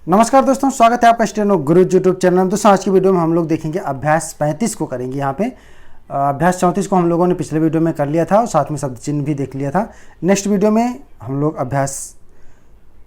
नमस्कार दोस्तों, स्वागत है आपका स्टेनो गुरु यूट्यूब चैनल में। दोस्तों आज की वीडियो में हम लोग देखेंगे अभ्यास 35 को करेंगे। यहाँ पे अभ्यास 34 को हम लोगों ने पिछले वीडियो में कर लिया था और साथ में शब्द चिन्ह भी देख लिया था। नेक्स्ट वीडियो में हम लोग अभ्यास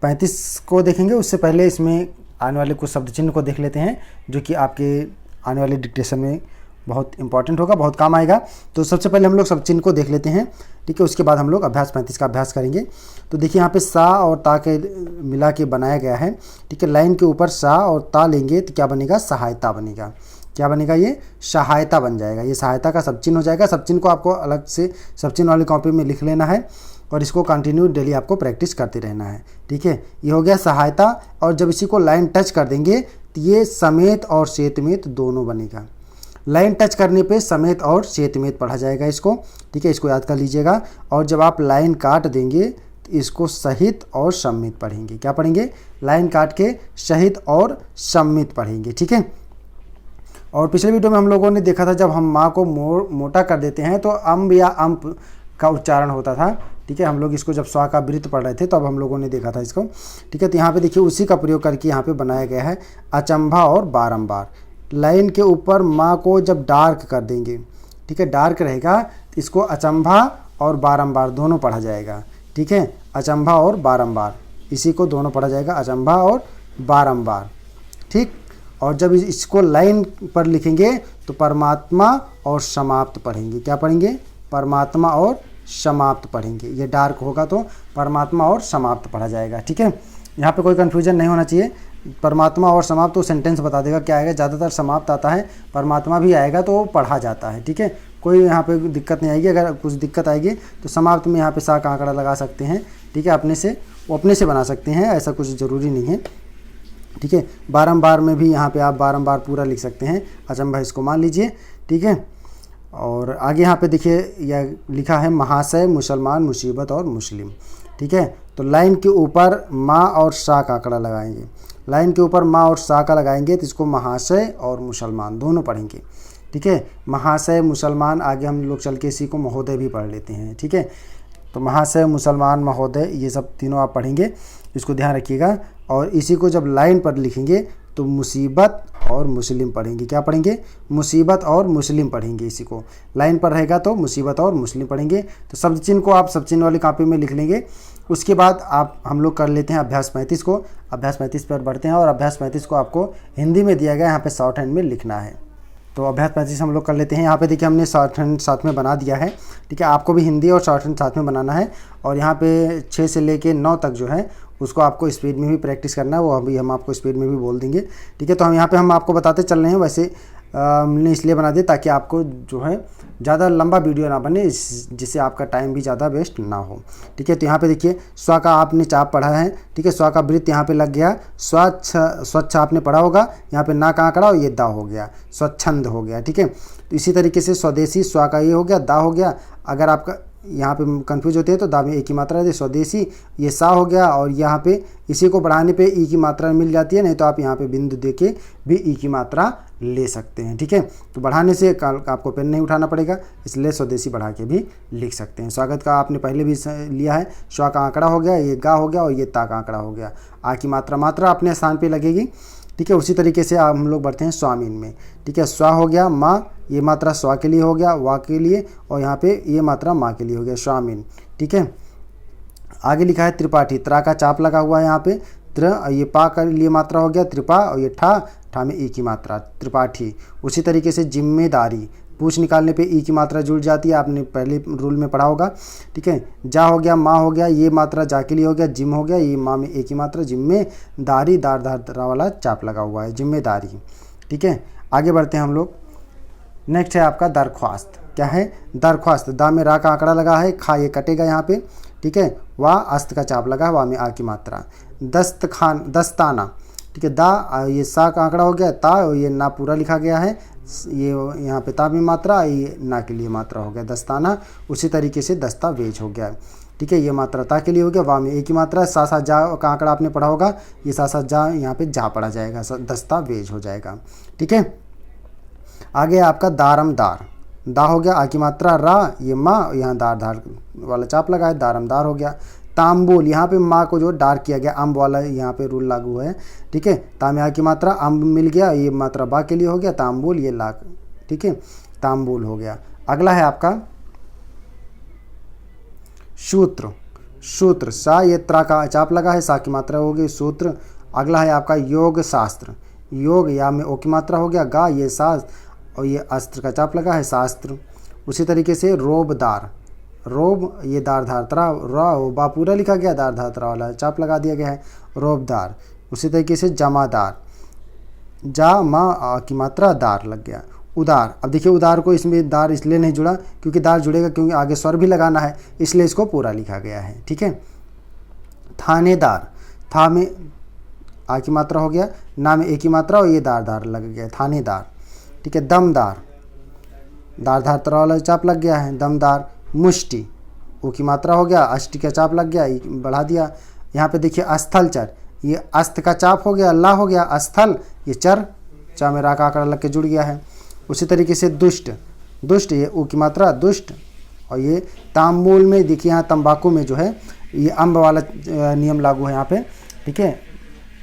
35 को देखेंगे। उससे पहले इसमें आने वाले कुछ शब्द चिन्ह को देख लेते हैं, जो कि आपके आने वाले डिक्टेशन में बहुत इंपॉर्टेंट होगा, बहुत काम आएगा। तो सबसे पहले हम लोग शब्द चिन्ह को देख लेते हैं, ठीक है। उसके बाद हम लोग अभ्यास 35 का अभ्यास करेंगे। तो देखिए यहाँ पे सा और ता के मिला के बनाया गया है, ठीक है। लाइन के ऊपर सा और ता लेंगे तो क्या बनेगा? सहायता बनेगा। क्या बनेगा? ये सहायता बन जाएगा। ये सहायता का सब चिन्ह हो जाएगा। सब चिन्ह को आपको अलग से सब चिन्ह वाली कॉपी में लिख लेना है और इसको कंटिन्यू डेली आपको प्रैक्टिस करते रहना है, ठीक है। ये हो गया सहायता। और जब इसी को लाइन टच कर देंगे तो ये समेत और सेतमेत दोनों बनेगा। लाइन टच करने पे समेत और सेतमेत पढ़ा जाएगा इसको, ठीक है। इसको याद कर लीजिएगा। और जब आप लाइन काट देंगे तो इसको सहित और सम्मित पढ़ेंगे। क्या पढ़ेंगे? लाइन काट के सहित और सम्मित पढ़ेंगे, ठीक है। और पिछले वीडियो में हम लोगों ने देखा था, जब हम माँ को मोटा कर देते हैं तो अम्ब या अम्प का उच्चारण होता था, ठीक है। हम लोग इसको जब स्वा का वृत्त पढ़ रहे थे तब हम लोगों ने देखा था इसको, ठीक है। तो यहाँ पे देखिए उसी का प्रयोग करके यहाँ पे बनाया गया है अचंभा और बारंबार। लाइन के ऊपर माँ को जब डार्क कर देंगे, ठीक है, डार्क रहेगा तो इसको अचंभा और बारंबार दोनों पढ़ा जाएगा, ठीक है। अचंभा और बारंबार, इसी को दोनों पढ़ा जाएगा, अचंभा और बारंबार, ठीक। और जब इसको लाइन पर लिखेंगे तो परमात्मा और समाप्त पढ़ेंगे। क्या पढ़ेंगे? परमात्मा और समाप्त पढ़ेंगे। ये डार्क होगा तो परमात्मा और समाप्त पढ़ा जाएगा, ठीक है। यहाँ पे कोई कन्फ्यूजन नहीं होना चाहिए। परमात्मा और समाप्त तो सेंटेंस बता देगा क्या आएगा। ज़्यादातर समाप्त आता है, परमात्मा भी आएगा तो वो पढ़ा जाता है, ठीक है। कोई यहाँ पे दिक्कत नहीं आएगी। अगर कुछ दिक्कत आएगी तो समाप्त में यहाँ पे सा का आंकड़ा लगा सकते हैं, ठीक है। अपने से बना सकते हैं, ऐसा कुछ ज़रूरी नहीं है, ठीक है। बारंबार में भी यहाँ पे आप बारंबार पूरा लिख सकते हैं, अचंभा इसको मान लीजिए, ठीक है। और आगे यहाँ पे देखिए यह लिखा है महाशय, मुसलमान, मुसीबत और मुस्लिम, ठीक है। तो लाइन के ऊपर माँ और सा का आंकड़ा लगाएंगे। लाइन के ऊपर माँ और सा का लगाएंगे तो इसको महाशय और मुसलमान दोनों पढ़ेंगे, ठीक है। महाशय, मुसलमान, आगे हम लोग चल के इसी को महोदय भी पढ़ लेते हैं, ठीक है। तो महाशय, मुसलमान, महोदय, ये सब तीनों आप पढ़ेंगे, इसको ध्यान रखिएगा। और इसी को जब लाइन पर लिखेंगे तो मुसीबत और मुस्लिम पढ़ेंगे। क्या पढ़ेंगे? मुसीबत और मुस्लिम पढ़ेंगे। इसी को लाइन पर रहेगा तो मुसीबत और मुस्लिम पढ़ेंगे। तो शब्द चिन्ह को आप शब्द चिन्ह वाली कॉपी में लिख लेंगे। उसके बाद हम लोग कर लेते हैं अभ्यास 35 को। अभ्यास 35 पर बढ़ते हैं और अभ्यास 35 को आपको हिंदी में दिया गया, यहाँ पे शॉर्ट हैंड में लिखना है। तो अभ्यास 35 हम लोग कर लेते हैं। यहाँ पे देखिए हमने शॉर्ट हैंड साथ में बना दिया है, ठीक है। आपको भी हिंदी और शॉर्ट हैंड साथ में बनाना है। और यहाँ पे 6 से लेके 9 तक जो है उसको आपको स्पीड में भी प्रैक्टिस करना है। वो अभी हम आपको स्पीड में भी बोल देंगे, ठीक है। तो हम यहाँ पे हम आपको बताते चल रहे हैं। वैसे हमने इसलिए बना दिया ताकि आपको जो है ज़्यादा लंबा वीडियो ना बने, जिससे आपका टाइम भी ज़्यादा वेस्ट ना हो, ठीक है। तो यहाँ पे देखिए स्वा का आपने चाप पढ़ा है, ठीक है। स्वा का वृत्त यहाँ पे लग गया। स्वच्छ आपने पढ़ा होगा। यहाँ पे ना का आंकड़ा और ये दा हो गया, स्वच्छंद हो गया, ठीक है। तो इसी तरीके से स्वदेशी, स्वा का ये हो गया, दा हो गया। अगर आपका यहाँ पे कंफ्यूज होते हैं तो दा में एक ही मात्रा है, स्वदेशी, ये सा हो गया। और यहाँ पे इसी को बढ़ाने पे ई की मात्रा मिल जाती है, नहीं तो आप यहाँ पे बिंदु दे के भी ई की मात्रा ले सकते हैं, ठीक है। तो बढ़ाने से आपको पेन नहीं उठाना पड़ेगा, इसलिए स्वदेशी बढ़ा के भी लिख सकते हैं। स्वागत का आपने पहले भी लिया है। स्वा का आंकड़ा हो गया, ये गा हो गया और ये ता का आंकड़ा हो गया। आ की मात्रा अपने स्थान पर लगेगी, ठीक है। उसी तरीके से हम लोग बढ़ते हैं स्वामीन में, ठीक है। स्वा हो गया, माँ, ये मात्रा स्वा के लिए हो गया, वा के लिए, और यहाँ पे ये मात्रा माँ के लिए हो गया, स्वामीन, ठीक है। आगे लिखा है त्रिपाठी, त्रा का चाप लगा हुआ है यहाँ पे, त्र, ये पा के लिए मात्रा हो गया त्रिपा, और ये ठा में ई की मात्रा, त्रिपाठी। उसी तरीके से जिम्मेदारी, पूछ निकालने पे ई की मात्रा जुड़ जाती है, आपने पहले रूल में पढ़ा होगा, ठीक है। जा हो गया, माँ हो गया, ये मात्रा जा के लिए हो गया, जिम हो गया, ये माँ में एक ही मात्रा, जिम्मेदारी, दार वाला चाप लगा हुआ है, जिम्मेदारी, ठीक है। आगे बढ़ते हैं हम लोग। नेक्स्ट है आपका दरख्वास्त। क्या है? दरख्वास्त। दा में रा का आंकड़ा लगा है, खा ये कटेगा यहाँ पे, ठीक है। वाह अस्त का चाप लगा है, वाह में आ की मात्रा। दस्ताना, ठीक है। दा, ये सा का आंकड़ा हो गया, ता, और ये ना पूरा लिखा गया है, ये यहाँ पे ता में मात्रा, ये ना के लिए मात्रा हो गया, दस्ताना। उसी तरीके से दस्तावेज हो गया, ठीक है। ये मात्रा ता के लिए हो गया, वाह में एक ही मात्रा। सा सा जा का आंकड़ा आपने पढ़ा होगा, ये सा सा जा यहाँ पे जा पढ़ा जाएगा, दस्तावेज हो जाएगा, ठीक है। आगे आपका दारमदार, दा हो गया, आ की मात्रा, रा, ये माँ, यहाँ दार वाला चाप लगा है, दारमदार हो गया। तांबुल, यहाँ पे माँ को जो डार्क किया गया, अम्ब वाला यहाँ पे रूल लागू है, ठीक है। ता में आ की मात्रा, अम्ब मिल गया, ये मात्रा बा के लिए हो गया, तांबुल ये ला, ठीक है, तांबुल हो गया। अगला है आपका सूत्र, सूत्र, सा ये त्रा का चाप लगा है, सा की मात्रा हो गई सूत्र। अगला है आपका योग शास्त्र, योग या में ओ की मात्रा हो गया, गा ये शास्त्र और ये अस्त्र का चाप लगा है शास्त्र। उसी तरीके से रोबदार, रोब ये दार धार तरा, रा बा पूरा लिखा गया, दार धार तरा वाला चाप लगा दिया गया है, रोबदार। उसी तरीके से जमादार, जा मा की मात्रा दार लग गया, उदार। अब देखिए उदार को इसमें दार इसलिए नहीं जुड़ा क्योंकि दार जुड़ेगा क्योंकि आगे स्वर भी लगाना है, इसलिए इसको पूरा लिखा गया है, ठीक है। थानेदार, था में आ की मात्रा हो गया, ना में ए की मात्रा और ये दार धार लग गया, थानेदार, ठीक है। दमदार, दार धार तरा वाला चाप लग गया है, दमदार। मुष्टि, ओ की मात्रा हो गया, अष्टि का चाप लग गया, बढ़ा दिया। यहाँ पे देखिए अस्थलचर, ये अस्त का चाप हो गया, अल्लाह हो गया, अस्थल ये चर, चा में रा का आंकड़ा लग के जुड़ गया है। उसी तरीके से दुष्ट, दुष्ट ये ऊ की मात्रा दुष्ट, और ये तांबुल में देखिए यहाँ तंबाकू में जो है ये अम्ब वाला नियम लागू है यहाँ पे, ठीक है।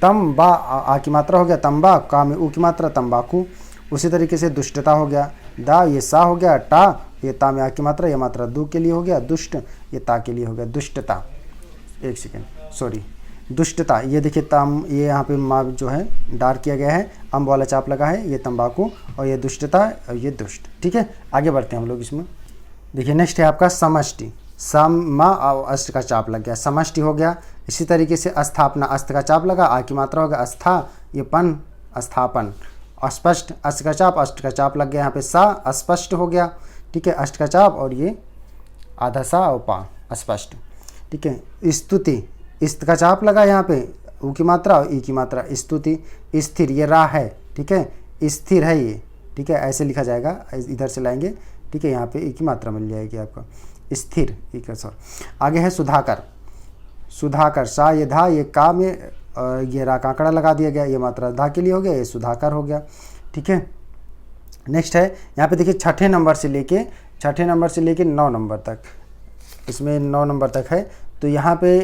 तम बा आ की मात्रा हो गया, तंबा, का में ऊ की मात्रा तंबाकू। उसी तरीके से दुष्टता हो गया, दा ये सा हो गया, टा ये ता में आ की मात्रा, ये मात्रा दू के लिए हो गया, दुष्ट ये ता के लिए हो गया, दुष्टता। एक सेकेंड सॉरी, दुष्टता, ये देखिए ताम, ये यहाँ पे माँ जो है डार्क किया गया है, अम्ब वाला चाप लगा है, ये तंबाकू और ये दुष्टता और ये दुष्ट, ठीक है। आगे बढ़ते हैं हम लोग इसमें। देखिए नेक्स्ट है आपका समष्टि, सम मा और अष्ट का चाप लग गया, समष्टि हो गया। इसी तरीके से स्थापना, अस्त का चाप लगा, आ की मात्रा हो गया, अस्था ये पन, स्थापन। अस्पष्ट, अष्ट का चाप, अष्ट का चाप लग गया यहाँ पे, सा अस्पष्ट हो गया, ठीक है, अष्ट का चाप और ये आधा सा और पा, अस्पष्ट, ठीक है। स्तुति, इस्त का चाप लगा यहाँ पे, ऊ की मात्रा और ई की मात्रा, स्तुति। स्थिर ये रा है, ठीक है, स्थिर है ये, ठीक है, ऐसे लिखा जाएगा, इधर से लाएंगे, ठीक है, यहाँ पे ई की मात्रा मिल जाएगी आपको, स्थिर, ठीक है सर। आगे है सुधाकर, सुधाकर, सा ये धा ये का में ये रा का आंकड़ा लगा दिया गया, ये मात्रा धा के लिए हो गया, ये सुधाकर हो गया, ठीक है। नेक्स्ट है यहाँ पे देखिए छठे नंबर से लेके 9 नंबर तक, इसमें 9 नंबर तक है। तो यहाँ पे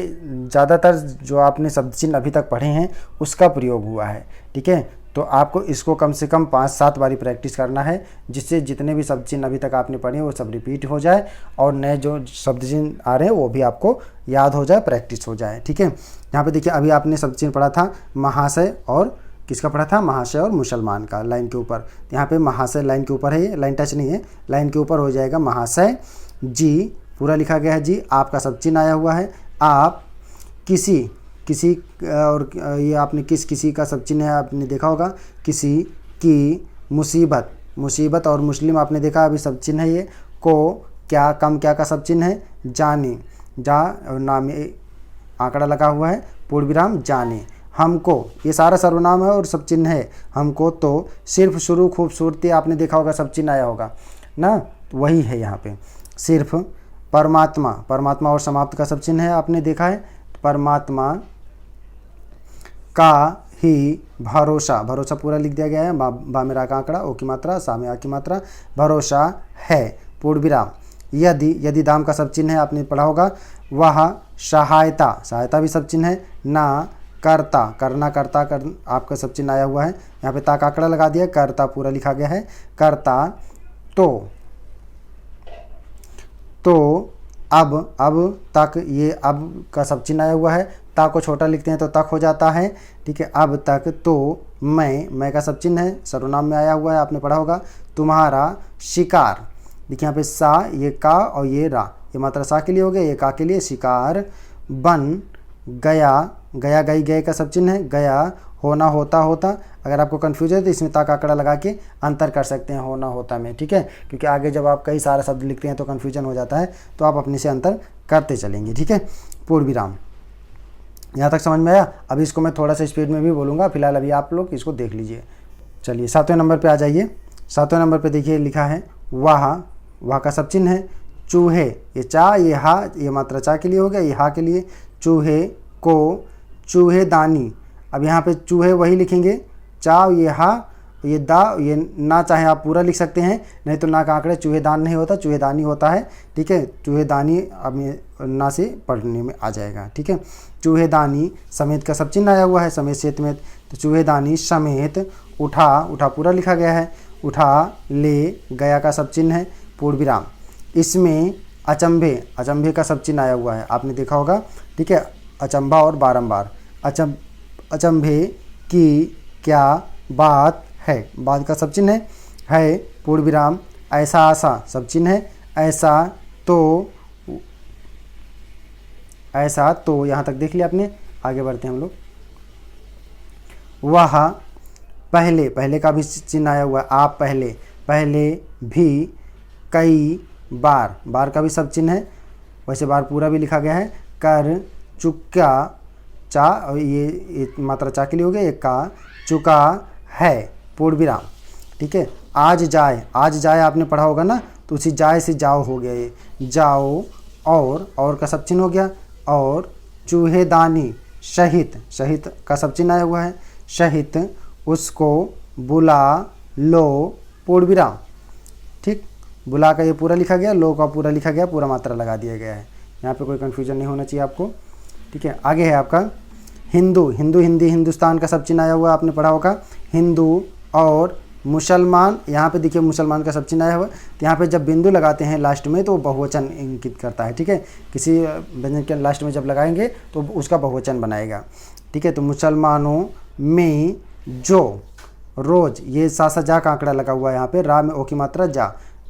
ज़्यादातर जो आपने शब्द चिन्ह अभी तक पढ़े हैं उसका प्रयोग हुआ है, ठीक है। तो आपको इसको कम से कम 5-7 बारी प्रैक्टिस करना है, जिससे जितने भी शब्द चिन्ह अभी तक आपने पढ़े वो सब रिपीट हो जाए और नए जो शब्द चिन्ह आ रहे हैं वो भी आपको याद हो जाए, प्रैक्टिस हो जाए, ठीक है। यहाँ पे देखिए अभी आपने शब्द चिन्ह पढ़ा था महाशय, और किसका पढ़ा था, महाशय और मुसलमान का, लाइन के ऊपर। यहाँ पे महाशय लाइन के ऊपर है, ये लाइन टच नहीं है, लाइन के ऊपर हो जाएगा महाशय। जी पूरा लिखा गया है, जी आपका शब्द चिन्ह आया हुआ है, आप किसी और ये आपने किसी का शब्द चिन्ह है, आपने देखा होगा, किसी की मुसीबत, मुसीबत और मुस्लिम आपने देखा अभी शब्द चिन्ह है ये, को क्या कम क्या का शब्द चिन्ह है, जाने, जा और नाम आंकड़ा लगा हुआ है, पूर्ण विराम जाने। हमको ये सारा सर्वनाम है और शब्द चिन्ह है, हमको तो सिर्फ शुरू खूबसूरती आपने देखा होगा शब्द चिन्ह आया होगा ना, तो वही है यहाँ पे। सिर्फ परमात्मा, परमात्मा और समाप्त का शब्द चिन्ह है, आपने देखा है, परमात्मा का ही भरोसा, भरोसा पूरा लिख दिया गया है, बा में रा का आंकड़ा, ओ की मात्रा, सा में आ की मात्रा, भरोसा है, पूर्ण विराम। यदि दाम का शब्द चिन्ह है, आपने पढ़ा होगा, वह सहायता, सहायता भी शब्द चिन्ह है, ना कर्ता, करना कर्ता आपका शब्द चिन्ह आया हुआ है, यहाँ पे ता का आंकड़ा लगा दिया, कर्ता पूरा लिखा गया है, कर्ता। तो अब तक, ये अब का शब्द चिन्ह आया हुआ है, ता को छोटा लिखते हैं तो तक हो जाता है, ठीक है। अब तक, तो मैं का शब्द चिन्ह है, सर्वनाम में आया हुआ है, आपने पढ़ा होगा, तुम्हारा शिकार, देखिए यहाँ पे सा ये का और ये रा, ये मात्रा सा के लिए हो गया, ये का के लिए, शिकार। बन गया, गया गई गए का शब्द चिन्ह है, गया होना होता होता, अगर आपको कन्फ्यूज है तो इसमें ता का आंकड़ा लगा के अंतर कर सकते हैं होना होता में, ठीक है, क्योंकि आगे जब आप कई सारे शब्द लिखते हैं तो कन्फ्यूजन हो जाता है, तो आप अपने से अंतर करते चलेंगे, ठीक है। पूर्ण विराम, यहाँ तक समझ में आया। अभी इसको मैं थोड़ा सा स्पीड में भी बोलूँगा, फिलहाल अभी आप लोग इसको देख लीजिए। चलिए 7वें नंबर पे आ जाइए। 7वें नंबर पे देखिए लिखा है वाह का सब चिन्ह है, चूहे, ये चा ये हा, ये मात्रा चा के लिए हो गया, ये हा के लिए, चूहे को चूहेदानी। अब यहाँ पे चूहे वही लिखेंगे, चा ये हा ये दा, ये ना चाहे आप पूरा लिख सकते हैं, नहीं तो ना का आंकड़े चूहेदान नहीं होता, चूहेदानी होता है। ठीक है, चूहेदानी अब ना से पढ़ने में आ जाएगा। ठीक है, चूहेदानी समेत का सब चिन्ह आया हुआ है, समेत समेत, तो चूहेदानी समेत उठा, उठा पूरा लिखा गया है, उठा ले गया का सब चिन्ह है, पूर्ण विराम। इसमें अचंभे, अचंभे का सब चिन्ह आया हुआ है, आपने देखा होगा। ठीक है, अचंभा और बारंबार, अचंभे की क्या बात है, बात का सब चिन्ह है, पूर्ण विराम। ऐसा आशा सब चिन्ह है, ऐसा तो यहाँ तक देख लिया आपने। आगे बढ़ते हैं हम लोग। वह पहले, पहले का भी चिन्ह आया हुआ है, आप पहले, पहले भी कई बार, बार का भी सब चिन्ह है, वैसे बार पूरा भी लिखा गया है। कर चुका, चा और ये मात्रा चा के लिए हो गया, एक का चुका है, पूर्ण विराम। ठीक है, आज जाए, आज जाए आपने पढ़ा होगा ना, तो उसी जाए से जाओ हो गया, ये जाओ, और का सब चिन्ह हो गया, और चूहेदानी शहित, शहित का सब चिन्ह आया हुआ है, शहित उसको बुला लो, पूर्ण विराम। ठीक, बुला का ये पूरा लिखा गया, लो का पूरा लिखा गया, पूरा मात्रा लगा दिया गया है, यहाँ पे कोई कन्फ्यूजन नहीं होना चाहिए आपको। ठीक है, आगे है आपका हिंदू, हिंदू हिंदी हिंदुस्तान का सब चिन्ह आया हुआ है, आपने पढ़ा होगा। हिंदू और मुसलमान, यहाँ पे देखिए मुसलमान का सब चिन्ह आया हुआ है, तो यहाँ पे जब बिंदु लगाते हैं लास्ट में तो बहुवचन इंगित करता है। ठीक है, किसी व्यंजन के लास्ट में जब लगाएंगे तो उसका बहुवचन बनाएगा। ठीक है, तो मुसलमानों में जो रोज, ये सा सा जा का आंकड़ा लगा हुआ है यहाँ पे, रा में ओ की मात्रा जा,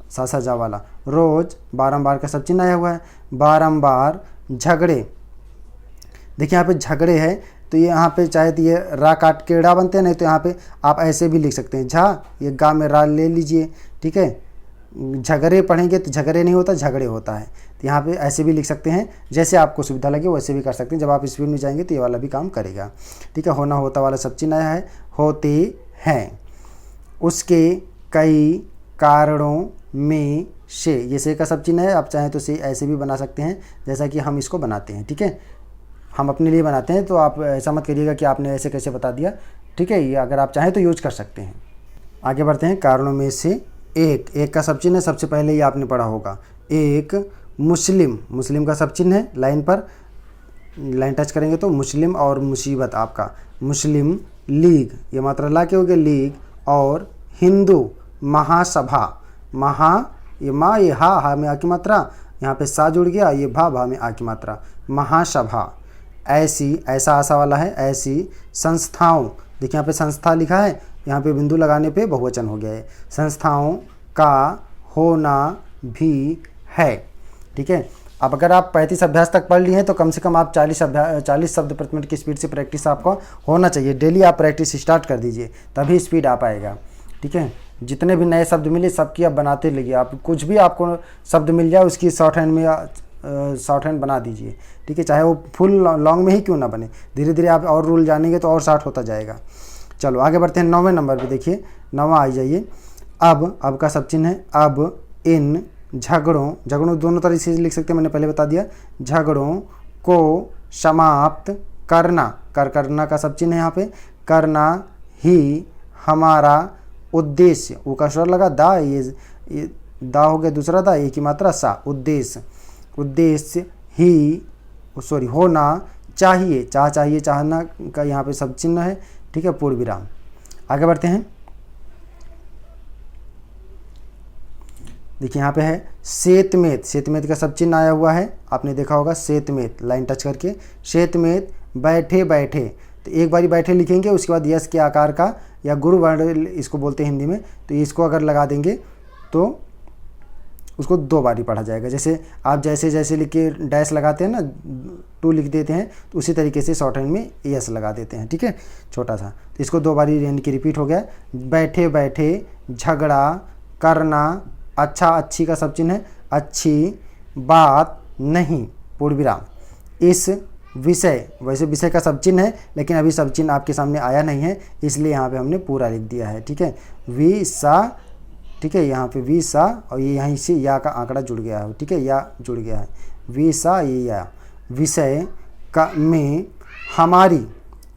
सा सा जा वाला, रोज बारंबार का सब चिन्ह आया हुआ है, बारंबार झगड़े। देखिए यहाँ पे झगड़े है, तो ये यहाँ पे चाहे तो ये रा काट के ड़ा बनते हैं, नहीं तो यहाँ पे आप ऐसे भी लिख सकते हैं, झा, ये गा में रा ले लीजिए। ठीक है, झगड़े पढ़ेंगे तो झगड़े नहीं होता, झगड़े होता है, तो यहाँ पे ऐसे भी लिख सकते हैं, जैसे आपको सुविधा लगे वैसे भी कर सकते हैं। जब आप स्पीड में जाएंगे तो ये वाला भी काम करेगा। ठीक है, होना होता वाला सब चिन्ह आया है, होते हैं, उसके कई कारणों में से, ये से का सब चिन्ह है, आप चाहें तो से ऐसे भी बना सकते हैं जैसा कि हम इसको बनाते हैं। ठीक है, हम अपने लिए बनाते हैं, तो आप ऐसा मत करिएगा कि आपने ऐसे कैसे बता दिया। ठीक है, ये अगर आप चाहें तो यूज कर सकते हैं। आगे बढ़ते हैं, कारणों में से एक, एक का सब चिन्ह है, सबसे पहले ये आपने पढ़ा होगा। एक मुस्लिम, मुस्लिम का सब चिन्ह है, लाइन पर लाइन टच करेंगे तो मुस्लिम और मुसीबत आपका, मुस्लिम लीग, ये मात्रा ला के हो गया, लीग, और हिंदू महासभा, महा ये माँ, ये हा में आ की मात्रा, यहाँ पे सा जुड़ गया, ये भा में आ की मात्रा, महासभा। ऐसी, ऐसा आशा वाला है, ऐसी संस्थाओं, देखिए यहाँ पे संस्था लिखा है, यहाँ पे बिंदु लगाने पे बहुवचन हो गया है, संस्थाओं का होना भी है। ठीक है, अब अगर आप 35 अभ्यास तक पढ़ लिए हैं तो कम से कम आप 40 शब्द प्रति मिनट की स्पीड से प्रैक्टिस आपका होना चाहिए। डेली आप प्रैक्टिस स्टार्ट कर दीजिए, तभी स्पीड आ पाएगा। ठीक है, जितने भी नए शब्द मिले सबकी आप बनाते रहिए, आप कुछ भी आपको शब्द मिल जाए उसकी शॉर्ट हैंड में शॉर्ट हैंड बना दीजिए। ठीक है, चाहे वो फुल लॉन्ग में ही क्यों ना बने, धीरे धीरे आप और रूल जानेंगे तो और शॉर्ट होता जाएगा। चलो आगे बढ़ते हैं, 9वें नंबर पे देखिए, 9वां आ जाइए। अब का सब चिन्ह है, अब इन झगड़ों, झगड़ों दोनों तरह से लिख सकते हैं, मैंने पहले बता दिया। झगड़ों को समाप्त करना, करना का सब चिन्ह है यहाँ पे, करना ही हमारा उद्देश्य, ऊ का स्वर लगा, दा, ये दा हो गया दूसरा दा, एक ही मात्रा सा, उद्देश्य, उद्देश्य ही सॉरी होना चाहिए, चाहिए, चाहना का यहाँ पे सब चिन्ह है। ठीक है, पूर्ण विराम। आगे बढ़ते हैं, देखिए यहाँ पे है शेतमेत, शेतमेत का सब चिन्ह आया हुआ है, आपने देखा होगा, शेतमेत, लाइन टच करके, शेतमेत बैठे बैठे, तो एक बारी बैठे लिखेंगे, उसके बाद यस के आकार का या गुरु वर्ण इसको बोलते हैं हिंदी में, तो इसको अगर लगा देंगे तो उसको 2 बारी पढ़ा जाएगा। जैसे आप जैसे लिख के डैश लगाते हैं ना, 2 लिख देते हैं, तो उसी तरीके से शॉर्ट हैंड में यस लगा देते हैं। ठीक है, छोटा सा, तो इसको 2 बारी यानी कि रिपीट हो गया। बैठे बैठे, झगड़ा करना, अच्छा, अच्छी का सब चिन्ह है, अच्छी बात नहीं, पूर्ण विराम। इस विषय, वैसे विषय का सब चिन्ह है लेकिन अभी सब चिन्ह आपके सामने आया नहीं है, इसलिए यहाँ पे हमने पूरा लिख दिया है। ठीक है, विसा, ठीक है, यहाँ पे विसा और ये यहीं से या का आंकड़ा जुड़ गया है। ठीक है, या जुड़ गया है, विसा, ये या, विषय का में हमारी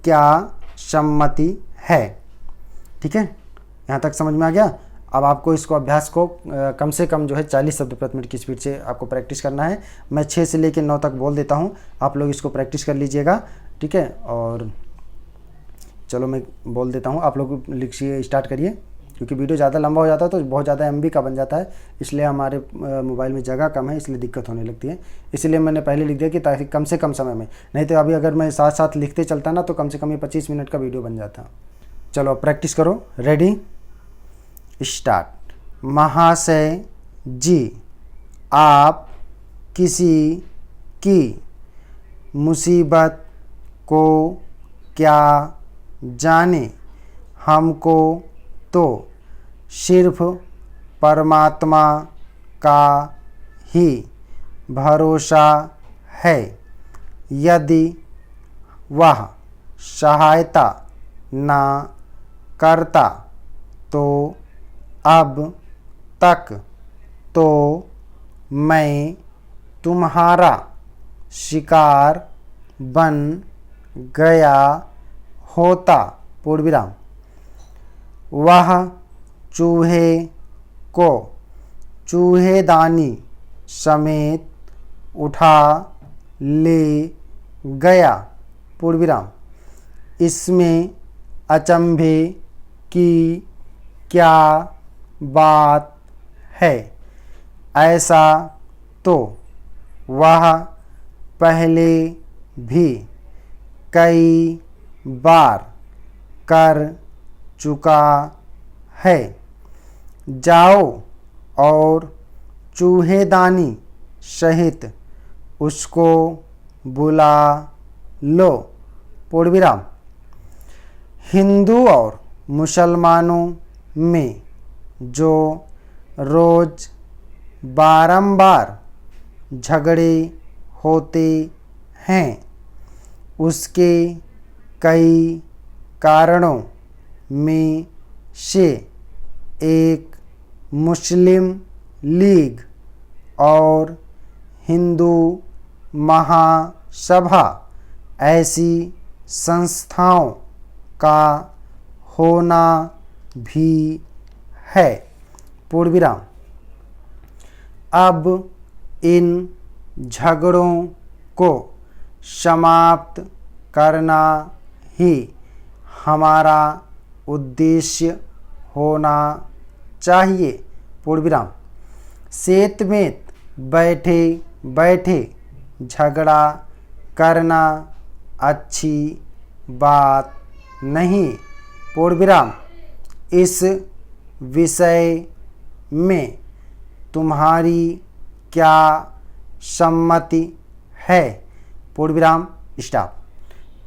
क्या सम्मति है। ठीक है, यहाँ तक समझ में आ गया। अब आपको इसको अभ्यास को कम से कम जो है 40 शब्द प्रति मिनट की स्पीड से आपको प्रैक्टिस करना है। मैं 6 से लेकर 9 तक बोल देता हूँ, आप लोग इसको प्रैक्टिस कर लीजिएगा, ठीक है। और चलो मैं बोल देता हूँ, आप लोग लिखिए, स्टार्ट करिए, क्योंकि वीडियो ज़्यादा लंबा हो जाता है तो बहुत ज़्यादा MB का बन जाता है, इसलिए हमारे मोबाइल में जगह कम है, इसलिए दिक्कत होने लगती है। इसलिए मैंने पहले लिख दिया कि ताकि कम से कम समय में, नहीं तो अभी अगर मैं साथ साथ लिखते चलता ना तो कम से कम ये 25 मिनट का वीडियो बन जाता। चलो प्रैक्टिस करो, रेडी स्टार्ट। महाशय जी, आप किसी की मुसीबत को क्या जाने, हमको तो सिर्फ परमात्मा का ही भरोसा है। यदि वह सहायता ना करता तो अब तक तो मैं तुम्हारा शिकार बन गया होता। पूर्ण विराम। वह चूहे को चूहेदानी समेत उठा ले गया। पूर्ण विराम। इसमें अचंभे की क्या बात है? ऐसा तो वह पहले भी कई बार कर चुका है। जाओ और चूहेदानी सहित उसको बुला लो। पूर्ण विराम। हिंदू और मुसलमानों में जो रोज़ बारंबार झगड़े होते हैं, उसके कई कारणों में से एक मुस्लिम लीग और हिंदू महासभा ऐसी संस्थाओं का होना भी है। पूर्ण विराम। अब इन झगड़ों को समाप्त करना ही हमारा उद्देश्य होना चाहिए। पूर्ण विराम। सेत में बैठे बैठे झगड़ा करना अच्छी बात नहीं। पूर्ण विराम। इस विषय में तुम्हारी क्या सम्मति है? पूर्ण विराम स्टॉप।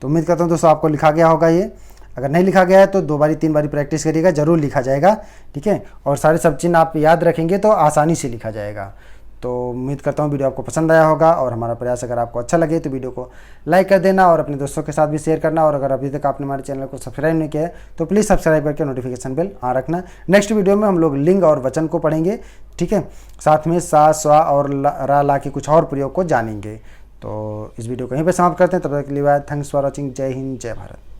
तो उम्मीद करता हूँ दोस्तों आपको लिखा गया होगा ये। अगर नहीं लिखा गया है तो 2 बारी 3 बारी प्रैक्टिस करिएगा, जरूर लिखा जाएगा, ठीक है। और सारे सब चिन्ह आप याद रखेंगे तो आसानी से लिखा जाएगा। तो उम्मीद करता हूँ वीडियो आपको पसंद आया होगा, और हमारा प्रयास अगर आपको अच्छा लगे तो वीडियो को लाइक कर देना और अपने दोस्तों के साथ भी शेयर करना। और अगर अभी तक आपने हमारे चैनल को सब्सक्राइब नहीं किया है तो प्लीज़ सब्सक्राइब करके नोटिफिकेशन बेल ऑन रखना। नेक्स्ट वीडियो में हम लोग लिंग और वचन को पढ़ेंगे, ठीक है। साथ में सा, स्वा और रा, ला के कुछ और प्रयोग को जानेंगे। तो इस वीडियो को यहीं पर समाप्त करते हैं। तब तक के लिए थैंक्स फॉर वॉचिंग। जय हिंद, जय भारत।